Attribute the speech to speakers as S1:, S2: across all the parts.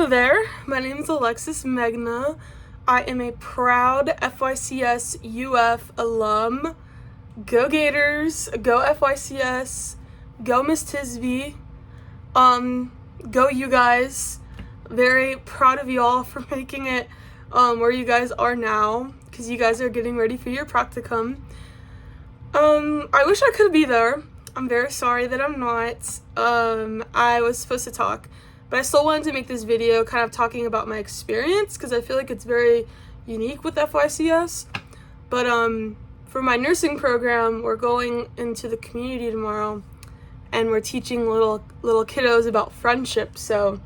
S1: Hello there, my name is Alexis Megna. I am a proud FYCS UF alum. Go Gators, go FYCS, go Miss Tisby, go you guys. Very proud of y'all for making it where you guys are now, because you guys are getting ready for your practicum. I wish I could be there. I'm very sorry that I'm not. I was supposed to talk, but I still wanted to make this video kind of talking about my experience because I feel like it's very unique with FYCS. But for my nursing program, we're going into the community tomorrow and we're teaching little kiddos about friendship. So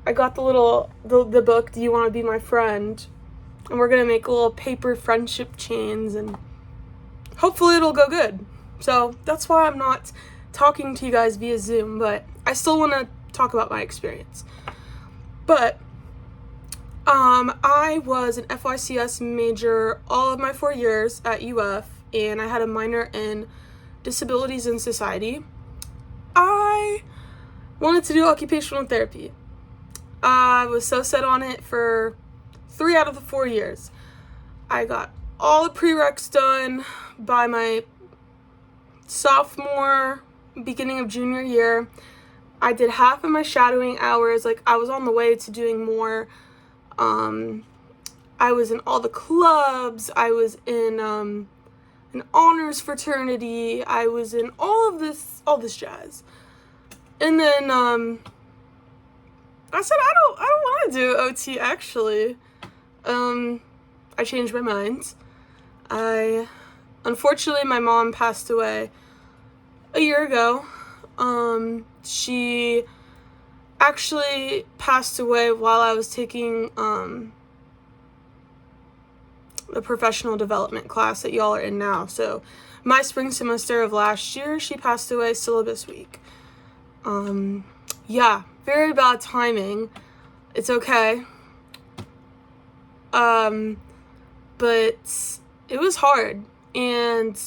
S1: I got the book, Do You Want to Be My Friend? And we're gonna make little paper friendship chains and hopefully it'll go good. So that's why I'm not talking to you guys via Zoom, but I still want to talk about my experience. But I was an FYCS major all of my 4 years at UF, and I had a minor in disabilities and society. I wanted to do occupational therapy. I was so set on it for 3 out of the 4 years. I got all the prereqs done by my sophomore, beginning of junior year. I did half of my shadowing hours. Like, I was on the way to doing more. I was in all the clubs. I was in an honors fraternity. I was in all this jazz. And then I said I don't want to do OT actually. I changed my mind. Unfortunately, my mom passed away a year ago. She actually passed away while I was taking the professional development class that y'all are in now. So my spring semester of last year, she passed away syllabus week. Yeah, very bad timing. It's okay. But it was hard. And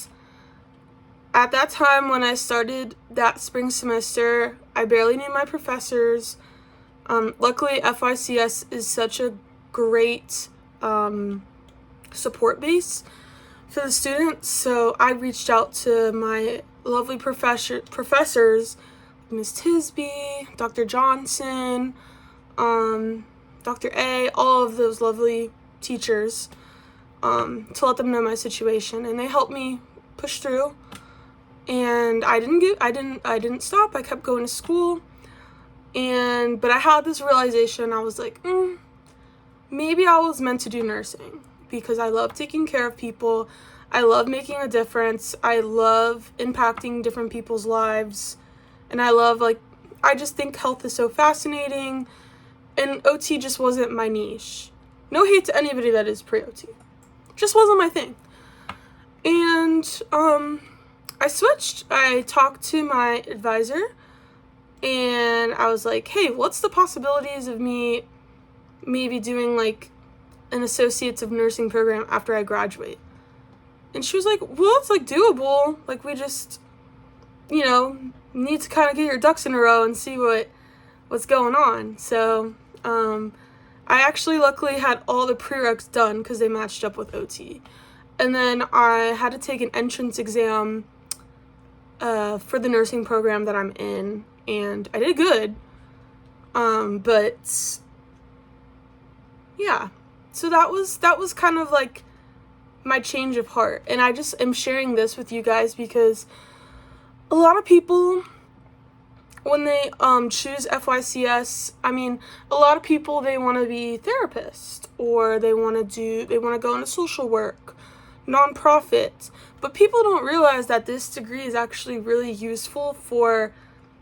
S1: at that time when I started that spring semester, I barely knew my professors. Luckily, FYCS is such a great support base for the students. So I reached out to my lovely professors, Ms. Tisby, Dr. Johnson, Dr. A, all of those lovely teachers, to let them know my situation, and they helped me push through. And I didn't stop. I kept going to school, but I had this realization. I was like, maybe I was meant to do nursing because I love taking care of people. I love making a difference. I love impacting different people's lives, and I just think health is so fascinating, and OT just wasn't my niche. No hate to anybody that is pre-OT. Just wasn't my thing. And I switched. I talked to my advisor, and I was like, hey, what's the possibilities of me maybe doing like an associates of nursing program after I graduate? And she was like, well, it's like doable. Like, we just, need to kind of get your ducks in a row and see what's going on. So I actually luckily had all the prereqs done because they matched up with OT. And then I had to take an entrance exam for the nursing program that I'm in, and I did good. But yeah, so that was kind of like my change of heart. And I just am sharing this with you guys because a lot of people, when they choose FYCS, a lot of people, they want to be therapists, or they want to go into social work, nonprofit. But people don't realize that this degree is actually really useful for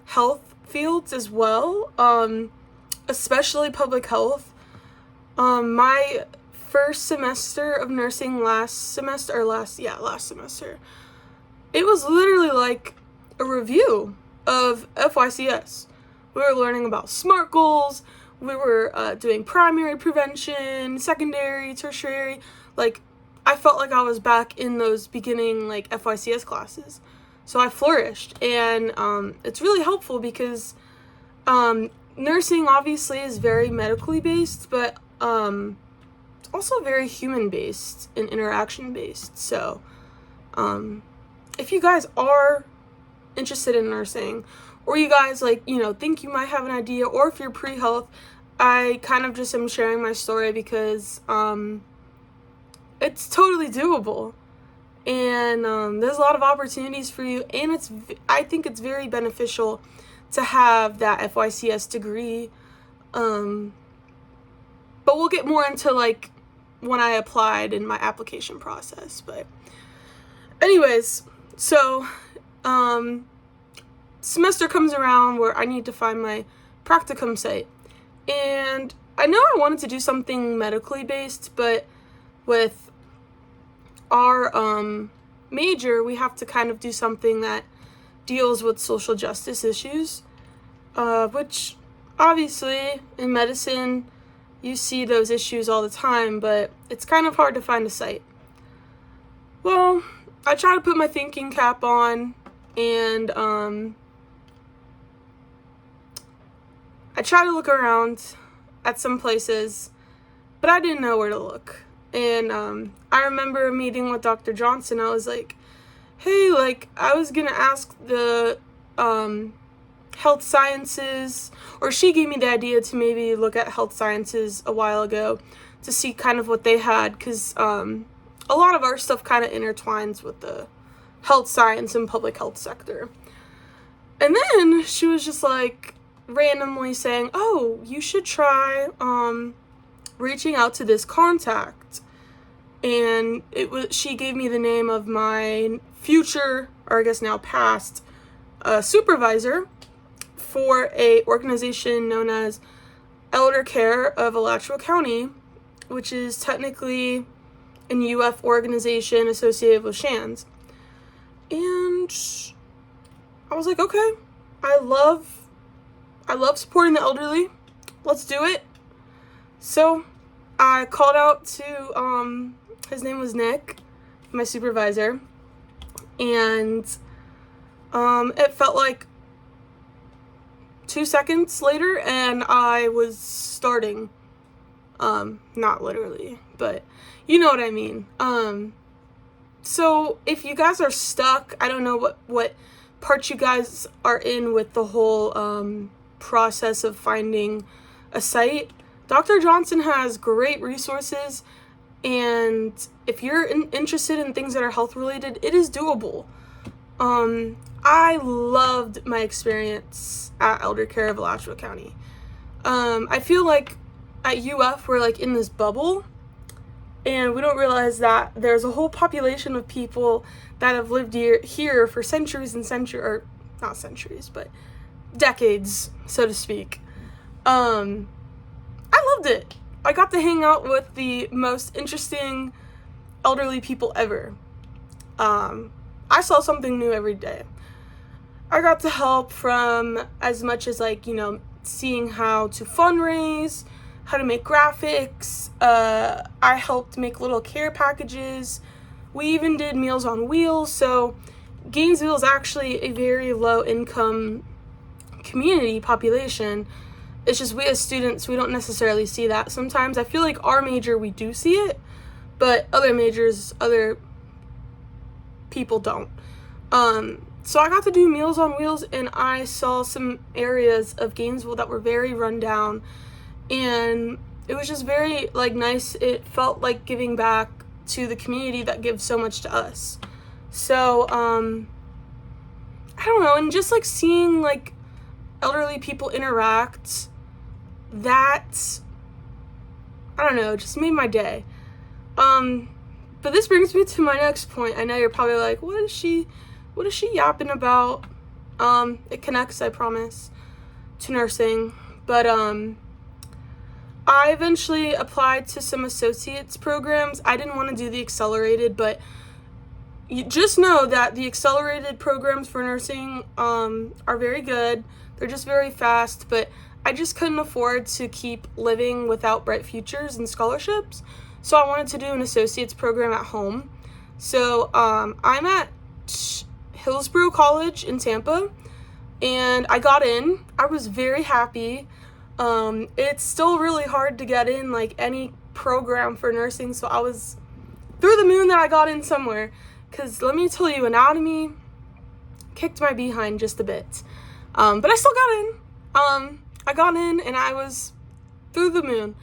S1: health fields as well, especially public health. My first semester of nursing last semester, it was literally like a review of FYCS. We were learning about SMART goals. We were doing primary prevention, secondary, tertiary. Like, I felt like I was back in those beginning like FYCS classes. So I flourished, and it's really helpful because nursing obviously is very medically based, but also very human based and interaction based. So if you guys are interested in nursing, or you guys think you might have an idea, or if you're pre-health, I kind of just am sharing my story because it's totally doable, and there's a lot of opportunities for you, and I think it's very beneficial to have that FYCS degree, but we'll get more into when I applied in my application process. But anyways, so semester comes around where I need to find my practicum site, and I know I wanted to do something medically based, but with our major, we have to kind of do something that deals with social justice issues, which obviously in medicine you see those issues all the time, but it's kind of hard to find a site. Well, I try to put my thinking cap on, and I try to look around at some places, but I didn't know where to look. And I remember meeting with Dr. Johnson. I was like, hey, I was going to ask the health sciences, or she gave me the idea to maybe look at health sciences a while ago to see kind of what they had, because a lot of our stuff kind of intertwines with the health science and public health sector. And then she was just randomly saying, oh, you should try reaching out to this contact. And she gave me the name of my future, or I guess now past, supervisor for a organization known as Elder Care of Alachua County, which is technically an UF organization associated with Shands. And I was like, okay, I love supporting the elderly. Let's do it. So I called out to, his name was Nick, my supervisor, and it felt like 2 seconds later and I was starting. Not literally, but you know what I mean. So if you guys are stuck, I don't know what part you guys are in with the whole process of finding a site. Dr. Johnson has great resources, and if you're interested in things that are health related, it is doable. I loved my experience at Elder Care of Alachua County. I feel like at UF we're in this bubble, and we don't realize that there's a whole population of people that have lived here for centuries and centuries, or not centuries, but decades, so to speak. I loved it. I got to hang out with the most interesting elderly people ever. I saw something new every day. I got to help from as much as seeing how to fundraise, how to make graphics. I helped make little care packages. We even did Meals on Wheels. So Gainesville is actually a very low income community population. It's just we as students, we don't necessarily see that sometimes. I feel like our major, we do see it, but other majors, other people don't. So I got to do Meals on Wheels, and I saw some areas of Gainesville that were very run down, and it was just very nice. It felt like giving back to the community that gives so much to us. So I don't know, and just seeing elderly people interact, that, I don't know, just made my day. But this brings me to my next point. I know you're probably like, what is she yapping about? It connects, I promise, to nursing. But I eventually applied to some associates programs. I didn't want to do the accelerated, but you just know that the accelerated programs for nursing are very good. They're just very fast, but I just couldn't afford to keep living without bright futures and scholarships. So I wanted to do an associate's program at home. So I'm at Hillsborough College in Tampa, and I got in. I was very happy. It's still really hard to get in, like, any program for nursing, so I was through the moon that I got in somewhere, because let me tell you, anatomy kicked my behind just a bit, but I still got in. I got in, and I was through the moon,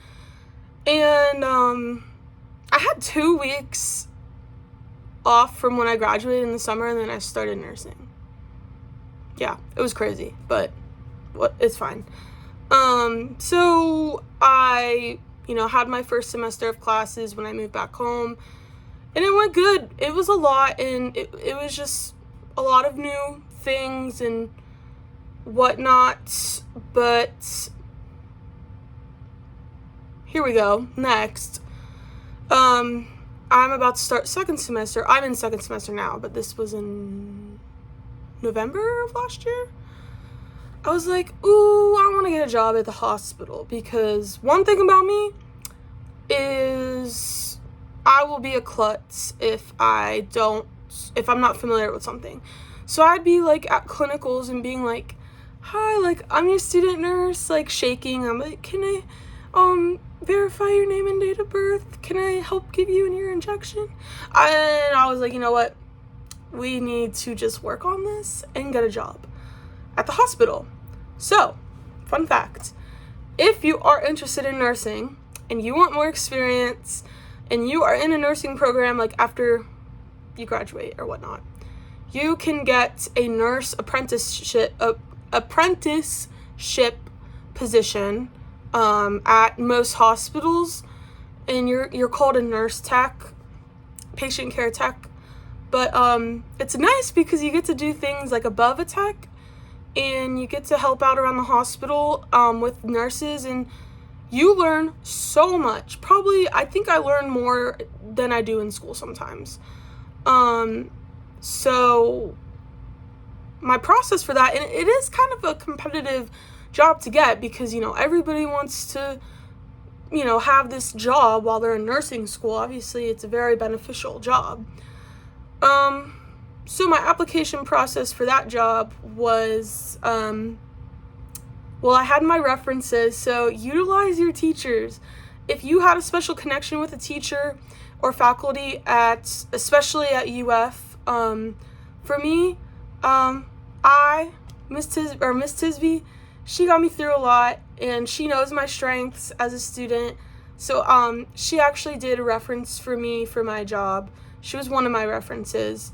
S1: and I had 2 weeks off from when I graduated in the summer, and then I started nursing. Yeah, it was crazy, but it's fine. So I, had my first semester of classes when I moved back home, and it went good. It was a lot, and it was just a lot of new things and whatnot, but here we go. Next. I'm about to start second semester. I'm in second semester now, but this was in November of last year. I was like, ooh, I want to get a job at the hospital, because one thing about me is I will be a klutz if I'm not familiar with something. So I'd be like at clinicals and being like, hi, like, I'm your student nurse, like shaking. I'm like, can I verify your name and date of birth? Can I help give you your injection? And I was like, you know what? We need to just work on this and get a job at the hospital. So, fun fact, if you are interested in nursing and you want more experience and you are in a nursing program, like after you graduate or whatnot, you can get a nurse apprenticeship position at most hospitals, and you're called a nurse tech, patient care tech. But it's nice because you get to do things like above a tech, and you get to help out around the hospital with nurses, and you learn so much. Probably, I think I learn more than I do in school sometimes. So my process for that, and it is kind of a competitive job to get, because, everybody wants to, have this job while they're in nursing school. Obviously, it's a very beneficial job. So my application process for that job was, I had my references, so utilize your teachers. If you had a special connection with a teacher or faculty especially at UF, for me, Miss Tisby, she got me through a lot, and she knows my strengths as a student. So she actually did a reference for me for my job. She was one of my references.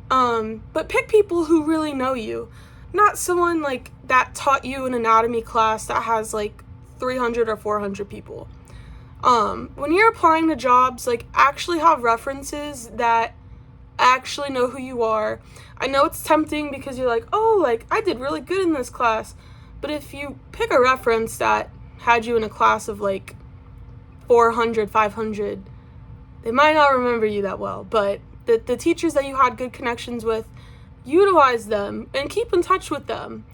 S1: But pick people who really know you, not someone like that taught you an anatomy class that has like 300 or 400 people. When you're applying to jobs, like, actually have references that actually know who you are. I know it's tempting because you're like, oh, like, I did really good in this class. But if you pick a reference that had you in a class of like 400, 500, they might not remember you that well. But the teachers that you had good connections with, utilize them and keep in touch with them.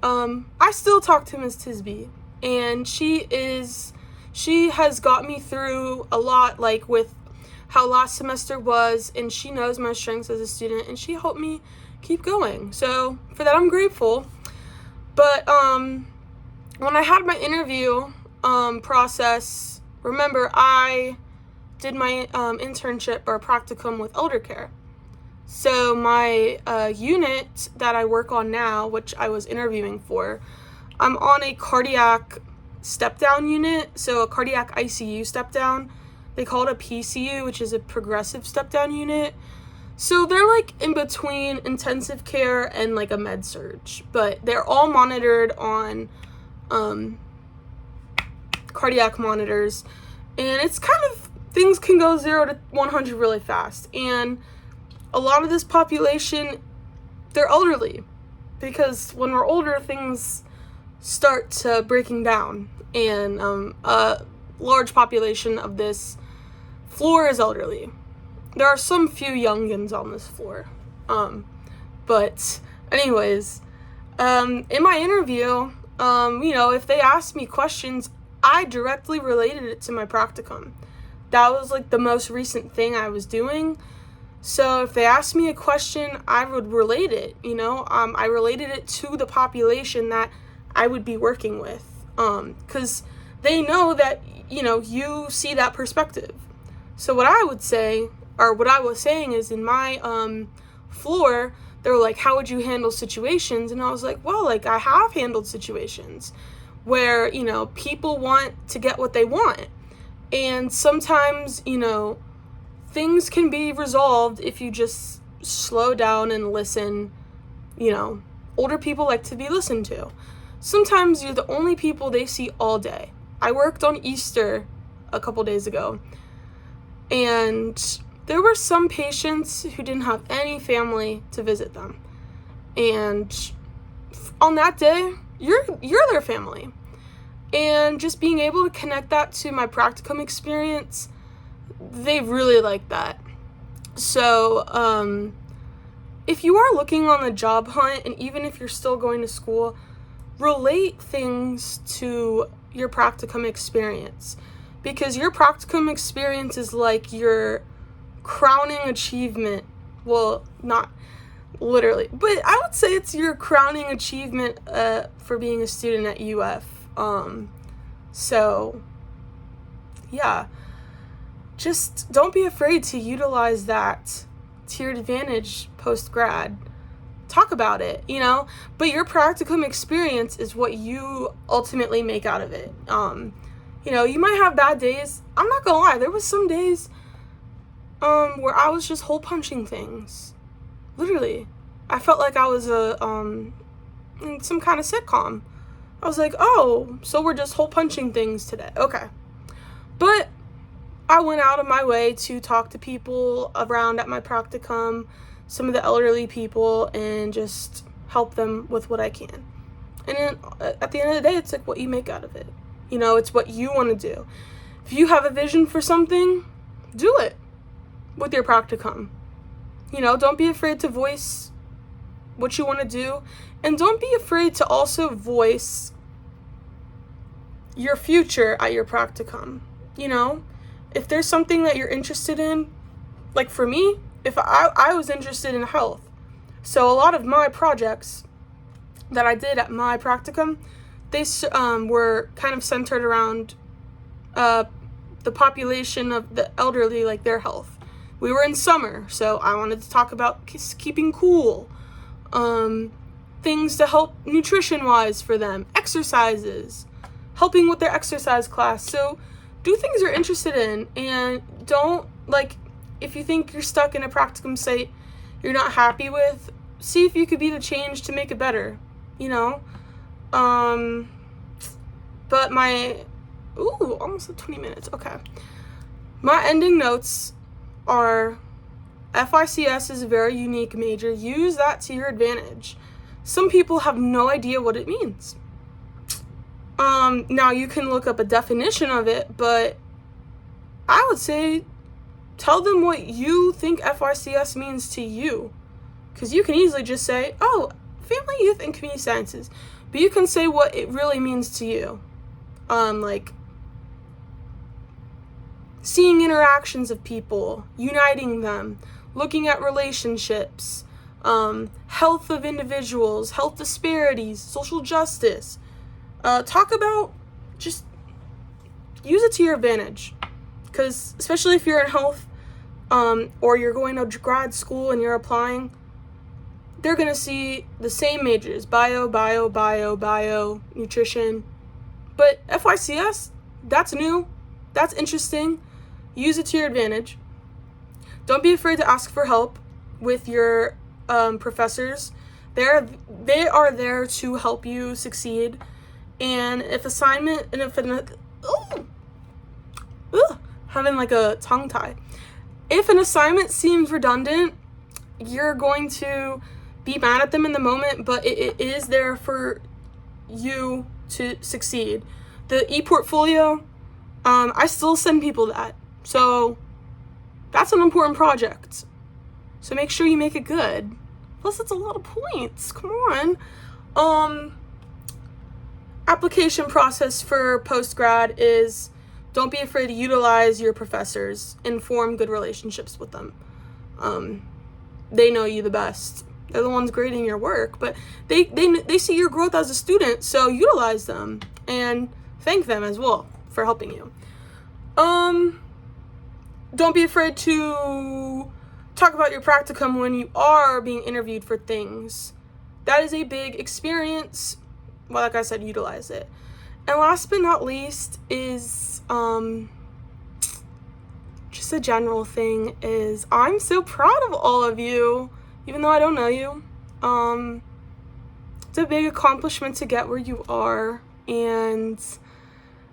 S1: I still talk to Ms. Tisby, and she has got me through a lot, like with how last semester was, and she knows my strengths as a student, and she helped me keep going. So for that, I'm grateful. But when I had my interview process, remember, I did my internship or practicum with elder care. So my unit that I work on now, which I was interviewing for, I'm on a cardiac step-down unit, so a cardiac ICU step-down. They call it a PCU, which is a progressive step-down unit. So they're like in between intensive care and like a med surge, but they're all monitored on cardiac monitors, and it's kind of, things can go 0 to 100 really fast. And a lot of this population, they're elderly, because when we're older, things start to breaking down, and a large population of this floor is elderly. There are some few youngins on this floor, but anyways, in my interview, if they asked me questions, I directly related it to my practicum. That was like the most recent thing I was doing. So if they asked me a question, I would relate it, I related it to the population that I would be working with, because they know that, you see that perspective. So what I would say, or what I was saying is in my floor, they were like, how would you handle situations? And I was like, well, like I have handled situations where, people want to get what they want. And sometimes, things can be resolved if you just slow down and listen. Older people like to be listened to. Sometimes you're the only people they see all day. I worked on Easter a couple days ago, and there were some patients who didn't have any family to visit them. And on that day, you're their family. And just being able to connect that to my practicum experience, they really like that. So, if you are looking on the job hunt, and even if you're still going to school, relate things to your practicum experience. Because your practicum experience is like your crowning achievement. Well, not literally, but I would say it's your crowning achievement for being a student at UF. So, yeah. Just don't be afraid to utilize that to your advantage post-grad. Talk about it, but your practicum experience is what you ultimately make out of it. You might have bad days. I'm not gonna lie, there was some days where I was just hole punching things. Literally. I felt like I was in some kind of sitcom. I was like, oh, so we're just hole punching things today. Okay. But I went out of my way to talk to people around at my practicum, some of the elderly people, and just help them with what I can. And then at the end of the day, it's like what you make out of it. It's what you want to do. If you have a vision for something, do it with your practicum. Don't be afraid to voice what you want to do. And don't be afraid to also voice your future at your practicum. If there's something that you're interested in, like for me, if I was interested in health. So a lot of my projects that I did at my practicum, they were kind of centered around the population of the elderly, like their health. We were in summer, so I wanted to talk about keeping cool, things to help nutrition-wise for them, exercises, helping with their exercise class. So do things you're interested in, and don't, if you think you're stuck in a practicum site you're not happy with, see if you could be the change to make it better, But almost at 20 minutes, okay. My ending notes are, FYCS is a very unique major. Use that to your advantage. Some people have no idea what it means. Now you can look up a definition of it, but I would say tell them what you think FYCS means to you. Because you can easily just say, oh, family, youth, and community sciences. But you can say what it really means to you. Seeing interactions of people, uniting them, looking at relationships, health of individuals, health disparities, social justice. Talk about, just use it to your advantage. Because especially if you're in health, or you're going to grad school and you're applying, they're going to see the same majors, bio, nutrition. But FYCS, that's new, that's interesting. Use it to your advantage. Don't be afraid to ask for help with your professors. They are there to help you succeed. And if having like a tongue tie. If an assignment seems redundant, you're going to be mad at them in the moment, but it is there for you to succeed. The e-portfolio, I still send people that. So that's an important project. So make sure you make it good. Plus, it's a lot of points. Come on. Application process for post-grad is, don't be afraid to utilize your professors and form good relationships with them. They know you the best. They're the ones grading your work, but they see your growth as a student, so utilize them and thank them as well for helping you. Don't be afraid to talk about your practicum when you are being interviewed for things. That is a big experience. Well, like I said, utilize it. And last but not least is just a general thing is I'm so proud of all of you, even though I don't know you. It's a big accomplishment to get where you are, and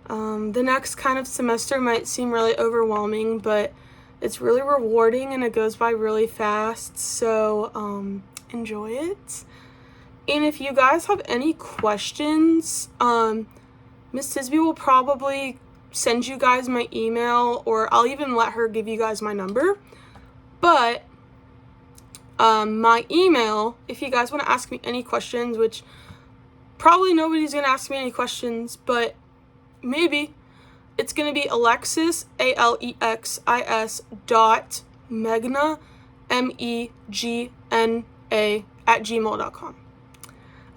S1: the next kind of semester might seem really overwhelming, but it's really rewarding and it goes by really fast, so enjoy it. And if you guys have any questions, Miss Tisby will probably send you guys my email, or I'll even let her give you guys my number. But my email, if you guys want to ask me any questions, which probably nobody's going to ask me any questions, but maybe, it's going to be Alexis, Alexis .Megna, MEGNA @gmail.com.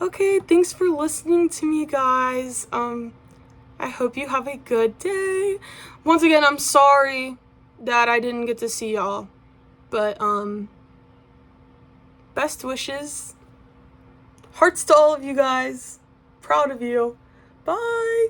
S1: Okay, thanks for listening to me, guys. I hope you have a good day. Once again, I'm sorry that I didn't get to see y'all, but best wishes. Hearts to all of you guys. Proud of you. Bye.